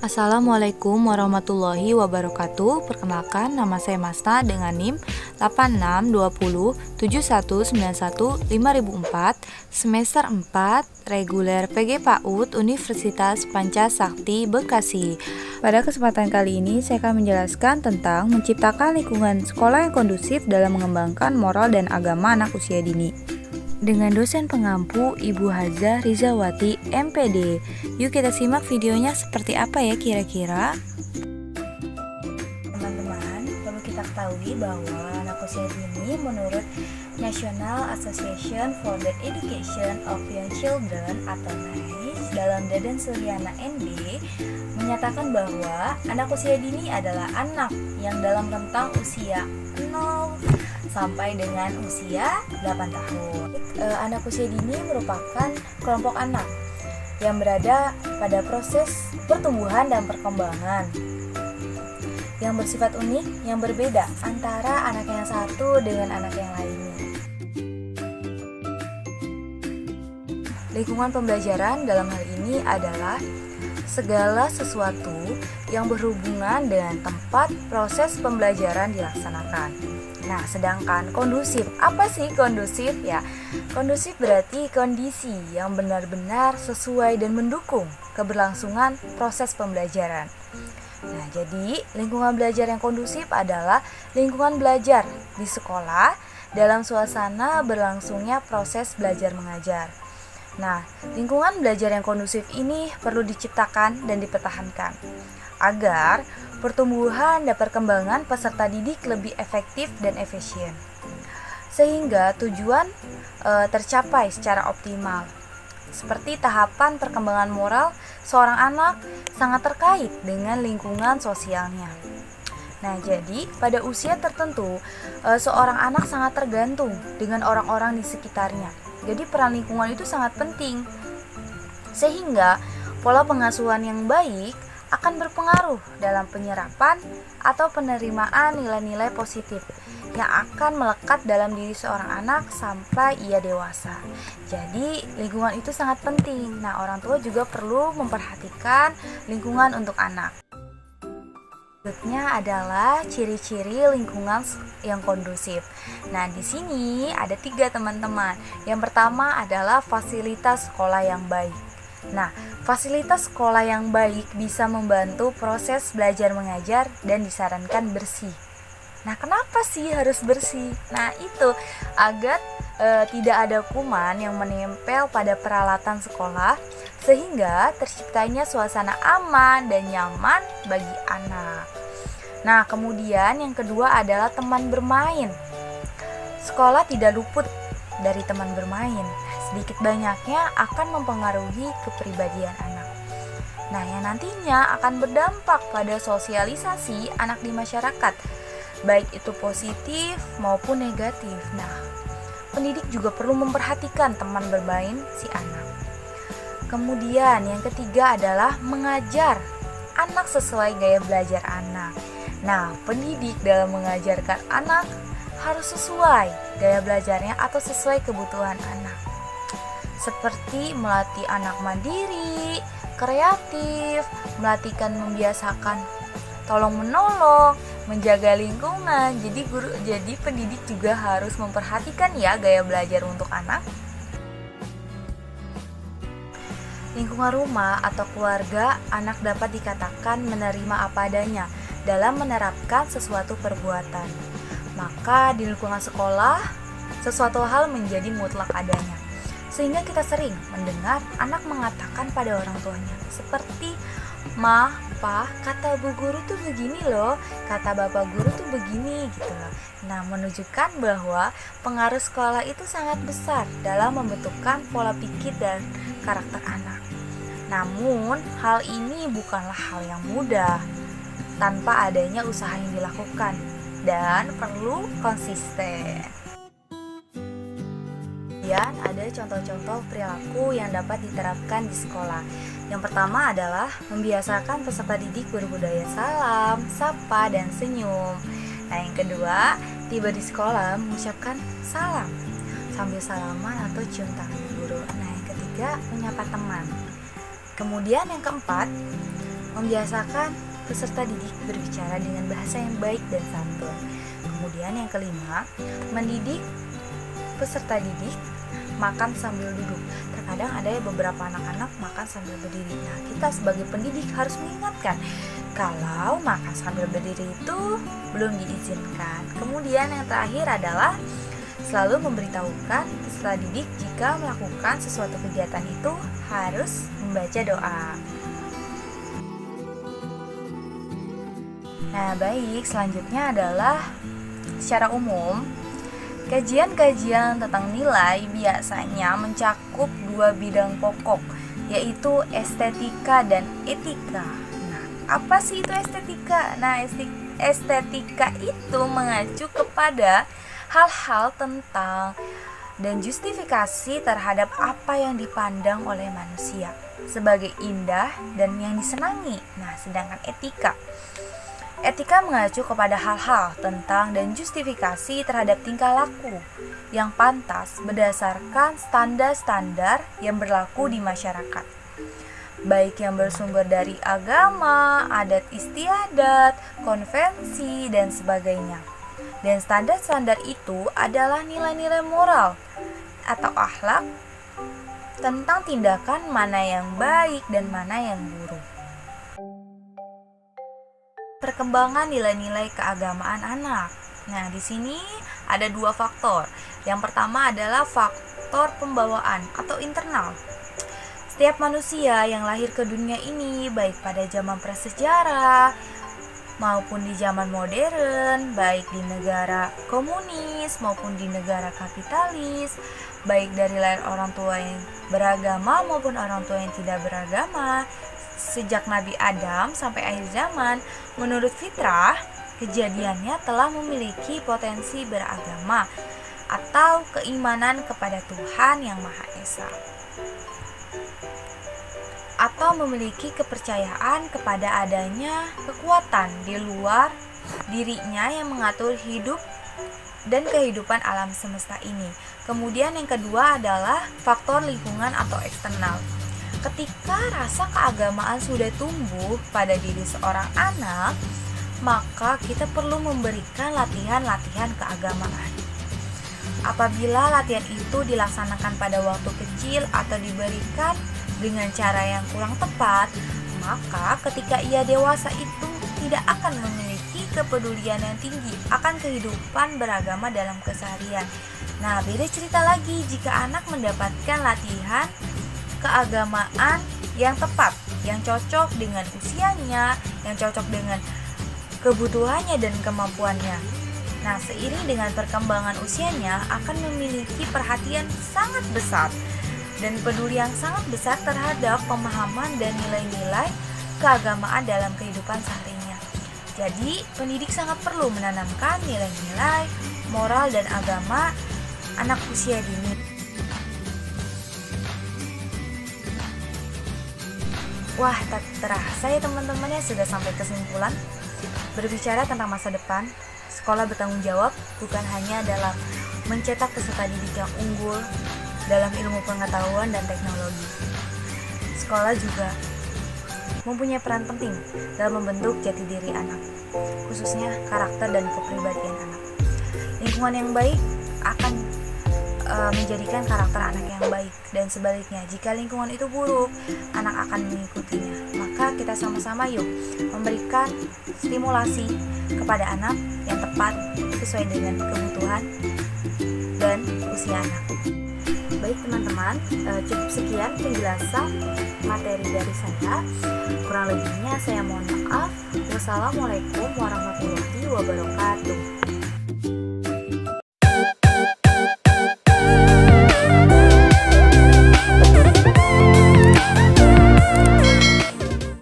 Assalamualaikum warahmatullahi wabarakatuh. Perkenalkan, nama saya Masna dengan NIM 862071915004, semester 4, reguler PG PAUD Universitas Pancasakti Bekasi. Pada kesempatan kali ini saya akan menjelaskan tentang menciptakan lingkungan sekolah yang kondusif dalam mengembangkan moral dan agama anak usia dini. Dengan dosen pengampu Ibu Hazah Rizawati, MPD. Yuk kita simak videonya seperti apa ya kira-kira. Teman-teman, perlu kita ketahui bahwa anak usia dini menurut National Association for the Education of Young Children atau NICE dalam Dadan Suryana ND menyatakan bahwa anak usia dini adalah anak yang dalam rentang usia 0 sampai dengan usia 8 tahun. Anak usia dini merupakan kelompok anak yang berada pada proses pertumbuhan dan perkembangan yang bersifat unik, yang berbeda antara anak yang satu dengan anak yang lainnya. Lingkungan pembelajaran dalam hal ini adalah segala sesuatu yang berhubungan dengan tempat proses pembelajaran dilaksanakan. Nah, sedangkan kondusif, apa sih kondusif ya? Kondusif berarti kondisi yang benar-benar sesuai dan mendukung keberlangsungan proses pembelajaran. Nah, jadi lingkungan belajar yang kondusif adalah lingkungan belajar di sekolah dalam suasana berlangsungnya proses belajar mengajar. Nah, lingkungan belajar yang kondusif ini perlu diciptakan dan dipertahankan agar pertumbuhan dan perkembangan peserta didik lebih efektif dan efisien, sehingga tujuan tercapai secara optimal. Seperti tahapan perkembangan moral seorang anak sangat terkait dengan lingkungan sosialnya. Nah, jadi pada usia tertentu seorang anak sangat tergantung dengan orang-orang di sekitarnya. Jadi peran lingkungan itu sangat penting, sehingga pola pengasuhan yang baik akan berpengaruh dalam penyerapan atau penerimaan nilai-nilai positif yang akan melekat dalam diri seorang anak sampai ia dewasa. Jadi lingkungan itu sangat penting. Nah, orang tua juga perlu memperhatikan lingkungan untuk anak. Berikutnya adalah ciri-ciri lingkungan yang kondusif. Nah, di sini ada 3 teman-teman. Yang pertama adalah fasilitas sekolah yang baik. Nah, fasilitas sekolah yang baik bisa membantu proses belajar mengajar dan disarankan bersih. Nah, kenapa sih harus bersih? Nah, itu agar tidak ada kuman yang menempel pada peralatan sekolah sehingga terciptanya suasana aman dan nyaman bagi anak. Nah, kemudian yang kedua adalah teman bermain. Sekolah tidak luput dari teman bermain. Sedikit banyaknya akan mempengaruhi kepribadian anak. Nah, yang nantinya akan berdampak pada sosialisasi anak di masyarakat, baik itu positif maupun negatif. Nah, pendidik juga perlu memperhatikan teman bermain si anak. Kemudian yang ketiga adalah mengajar anak sesuai gaya belajar anak. Nah, pendidik dalam mengajarkan anak harus sesuai gaya belajarnya atau sesuai kebutuhan anak. Seperti melatih anak mandiri, kreatif, melatihkan membiasakan tolong-menolong, menjaga lingkungan. Jadi pendidik juga harus memperhatikan ya gaya belajar untuk anak. Lingkungan rumah atau keluarga, anak dapat dikatakan menerima apa adanya dalam menerapkan sesuatu perbuatan. Maka di lingkungan sekolah, sesuatu hal menjadi mutlak adanya. Sehingga kita sering mendengar anak mengatakan pada orang tuanya seperti, "Ma, Pa, kata bu guru tuh begini loh, kata bapak guru tuh begini," gitu loh. Nah, menunjukkan bahwa pengaruh sekolah itu sangat besar dalam membentukkan pola pikir dan karakter anak. Namun, hal ini bukanlah hal yang mudah tanpa adanya usaha yang dilakukan dan perlu konsisten. Kemudian ada contoh-contoh perilaku yang dapat diterapkan di sekolah. Yang pertama adalah membiasakan peserta didik berbudaya salam, sapa, dan senyum. Nah, yang kedua, tiba di sekolah mengucapkan salam sambil salaman atau cium tangan guru. Nah, yang ketiga, menyapa teman. Kemudian yang keempat, membiasakan peserta didik berbicara dengan bahasa yang baik dan santun. Kemudian yang kelima, mendidik peserta didik makan sambil duduk. Terkadang ada beberapa anak-anak makan sambil berdiri. Nah, kita sebagai pendidik harus mengingatkan kalau makan sambil berdiri itu belum diizinkan. Kemudian yang terakhir adalah selalu memberitahukan peserta didik jika melakukan sesuatu kegiatan itu harus membaca doa. Nah, baik, selanjutnya adalah secara umum, kajian-kajian tentang nilai biasanya mencakup dua bidang pokok, yaitu estetika dan etika. Nah, apa sih itu estetika? Nah, estetika itu mengacu kepada hal-hal tentang dan justifikasi terhadap apa yang dipandang oleh manusia sebagai indah dan yang disenangi. Nah, sedangkan Etika mengacu kepada hal-hal tentang dan justifikasi terhadap tingkah laku yang pantas berdasarkan standar-standar yang berlaku di masyarakat, baik yang bersumber dari agama, adat istiadat, konvensi, dan sebagainya. Dan standar-standar itu adalah nilai-nilai moral atau akhlak tentang tindakan mana yang baik dan mana yang buruk. Perkembangan nilai-nilai keagamaan anak. Nah, di sini ada dua faktor. Yang pertama adalah faktor pembawaan atau internal. Setiap manusia yang lahir ke dunia ini, baik pada zaman prasejarah maupun di zaman modern, baik di negara komunis maupun di negara kapitalis, baik dari lahir orang tua yang beragama maupun orang tua yang tidak beragama, sejak Nabi Adam sampai akhir zaman, menurut fitrah, kejadiannya telah memiliki potensi beragama atau keimanan kepada Tuhan Yang Maha Esa, atau memiliki kepercayaan kepada adanya kekuatan di luar dirinya yang mengatur hidup dan kehidupan alam semesta ini. Kemudian yang kedua adalah faktor lingkungan atau eksternal. Ketika rasa keagamaan sudah tumbuh pada diri seorang anak, maka kita perlu memberikan latihan-latihan keagamaan. Apabila latihan itu dilaksanakan pada waktu kecil atau diberikan dengan cara yang kurang tepat, maka ketika ia dewasa itu tidak akan memiliki kepedulian yang tinggi akan kehidupan beragama dalam keseharian. Nah, beda cerita lagi jika anak mendapatkan latihan keagamaan yang tepat, yang cocok dengan usianya, yang cocok dengan kebutuhannya dan kemampuannya. Nah, seiring dengan perkembangan usianya akan memiliki perhatian sangat besar dan peduli yang sangat besar terhadap pemahaman dan nilai-nilai keagamaan dalam kehidupan seharinya. Jadi, pendidik sangat perlu menanamkan nilai-nilai moral dan agama anak usia dini. Wah, tak terasa ya teman-teman ya, sudah sampai kesimpulan. Berbicara tentang masa depan, sekolah bertanggung jawab bukan hanya dalam mencetak peserta didik yang unggul dalam ilmu pengetahuan dan teknologi. Sekolah juga mempunyai peran penting dalam membentuk jati diri anak, khususnya karakter dan kepribadian anak. Lingkungan yang baik akan menjadikan karakter anak yang baik, dan sebaliknya jika lingkungan itu buruk, anak akan mengikutinya. Maka kita sama-sama yuk memberikan stimulasi kepada anak yang tepat sesuai dengan kebutuhan dan usia anak. Baik teman-teman, cukup sekian penjelasan materi dari saya. Kurang lebihnya saya mohon maaf. Wassalamualaikum warahmatullahi wabarakatuh.